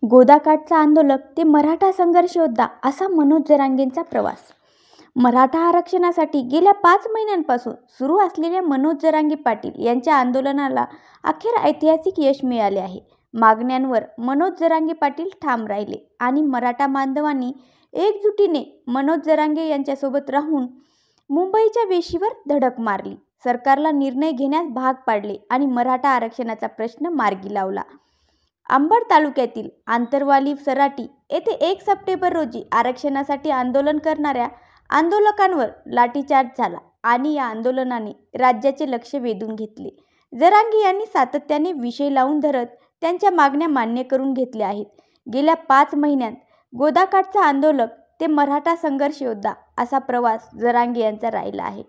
गोदाकाठचा आंदोलक ते मराठा संघर्ष योद्धा असा मनोज जरांगेंचा प्रवास। मराठा आरक्षणासाठी गेल्या 5 महिन्यांपासून सुरू असलेल्या मनोज जरांगे पाटील यांच्या आंदोलनाला अखेर ऐतिहासिक यश मिळाले आहे। मागण्यांवर मनोज जरांगे पाटील ठाम राहिले आणि मराठा बांधवांनी एकजुटीने मनोज जरांगे यांच्यासोबत राहून मुंबईच्या वेशीवर धडक मारली, सरकारला निर्णय घेण्यास भाग पाडले आणि मराठा आरक्षणाचा प्रश्न मार्गी लावला। अंबड तालुक्यातील आंतरवाली सराटी येथे 1 सप्टेंबर रोजी आरक्षणासाठी आंदोलन करणाऱ्या आंदोलकांवर लाठीचार्ज झाला आणि या आंदोलनाने राज्याचे लक्ष वेधून घेतले। जरांगे यांनी सातत्याने विषय लावून धरत त्यांच्या मागण्या मान्य करून घेतल्या आहेत। गेल्या 5 महिन्यात गोदाकाठचा आंदोलक ते मराठा संघर्ष योद्धा असा प्रवास जरांगे यांचा राहिला आहे।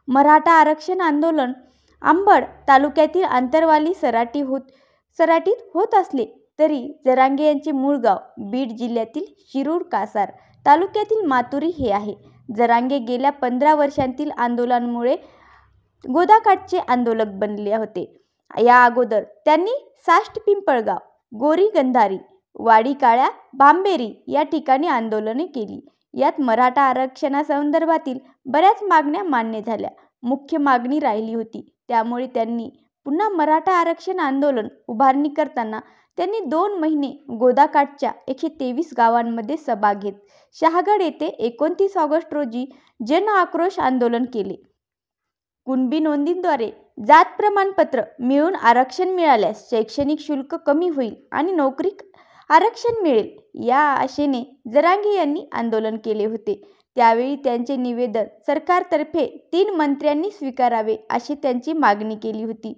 मराठा आरक्षण आंदोलन अंबड तालुक्यातील आंतरवाली सराटीत होत असले तरी जरांगे यांचे मूळ गाव बीड जिल्ह्यातील शिरूर कासार तालुक्यातील मातुरी हे आहे। जरांगे गेल्या 15 वर्षांतील आंदोलनामुळे गोदाकाठचे आंदोलक बनले होते। या अगोदर त्यांनी साष्ट पिंपळगाव, गोरी गंधारी, वाडी काळ्या, बांबेरी या ठिकाणी आंदोलने केली। यात मराठा आरक्षणासंदर्भातील बऱ्याच मागण्या मान्य झाल्या, मुख्य मागणी राहिली होती। त्यामुळे त्यांनी पुन्हा मराठा आरक्षण आंदोलन उभारणी करताना त्यांनी 2 महिने गोदाकाठच्या 123 गावांमध्ये सभा घेत शहागड येथे 29 ऑगस्ट रोजी जन आक्रोश आंदोलन केले। कुणबी नोंदीद्वारे जात प्रमाणपत्र मिळून आरक्षण मिळाल्यास शैक्षणिक शुल्क कमी होईल आणि नोकरीत आरक्षण मिळेल या आशेने जरांगे यांनी आंदोलन केले होते। त्यावेळी त्यांचे निवेदन सरकारतर्फे 3 मंत्र्यांनी स्वीकारावे अशी त्यांची मागणी केली होती।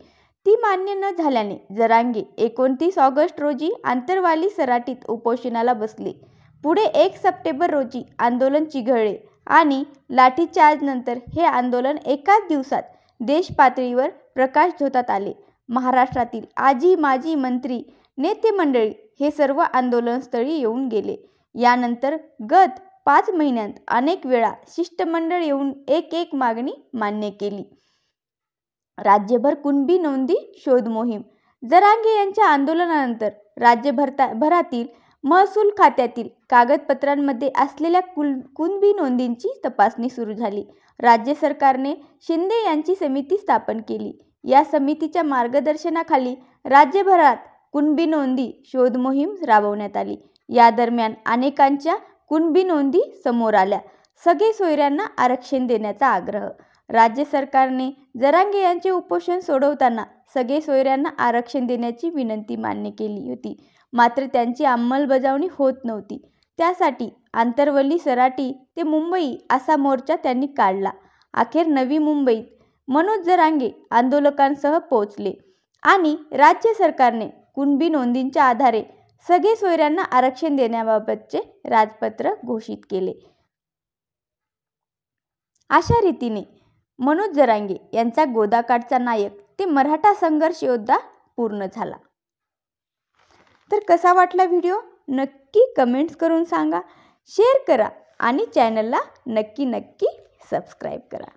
ती मान्य न झाल्याने जरांगे 29 ऑगस्ट रोजी आंतरवाली सराटीत उपोषणाला बसले। पुढे 1 सप्टेंबर रोजी आंदोलन चिघळले आणि लाठीचार्जनंतर हे आंदोलन एकाच दिवसात देश पातळीवर प्रकाशझोतात आले। महाराष्ट्रातील आजी माजी मंत्री नेते मंडळी हे सर्व आंदोलनस्थळी येऊन गेले। यानंतर गत 5 महिन्यात अनेक वेळा शिष्टमंडळ येऊन एक मागणी मान्य केली। राज्यभर कुणबी नोंदी शोध मोहीम। जरांगे यांच्या आंदोलनानंतर राज्यभरातील महसूल खात्यातील कागदपत्रांमध्ये असलेल्या कुणबी नोंदींची तपासणी सुरू झाली। राज्य सरकारने शिंदे यांची समिती स्थापन केली। या समितीच्या मार्गदर्शनाखाली राज्यभरात कुणबी नोंदी शोध मोहीम राबवण्यात आली। या दरम्यान अनेकांच्या कुणबी नोंदी समोर आल्या। सगळे सोयऱ्यांना आरक्षण देण्याचा आग्रह। राज्य सरकारने जरांगे यांचे उपोषण सोडवताना सगळे सोयऱ्यांना आरक्षण देण्याची विनंती मान्य केली होती, मात्र त्यांची अंमलबजावणी होत नव्हती। त्यासाठी आंतरवली सराटी ते मुंबई असा मोर्चा त्यांनी काढला। अखेर नवी मुंबईत मनोज जरांगे आंदोलकांसह पोहोचले आणि राज्य सरकारने कुणबी नोंदींच्या आधारे सगळे सोयऱ्यांना आरक्षण देण्याबाबतचे राजपत्र घोषित केले। अशा रीतीने मनोज जरांगे यांचा गोदाकाठचा नायक ते मराठा संघर्ष योद्धा पूर्ण झाला। तर कसा वाटला व्हिडिओ नक्की कमेंट्स करून सांगा, शेअर करा आणि चॅनलला नक्की सबस्क्राईब करा।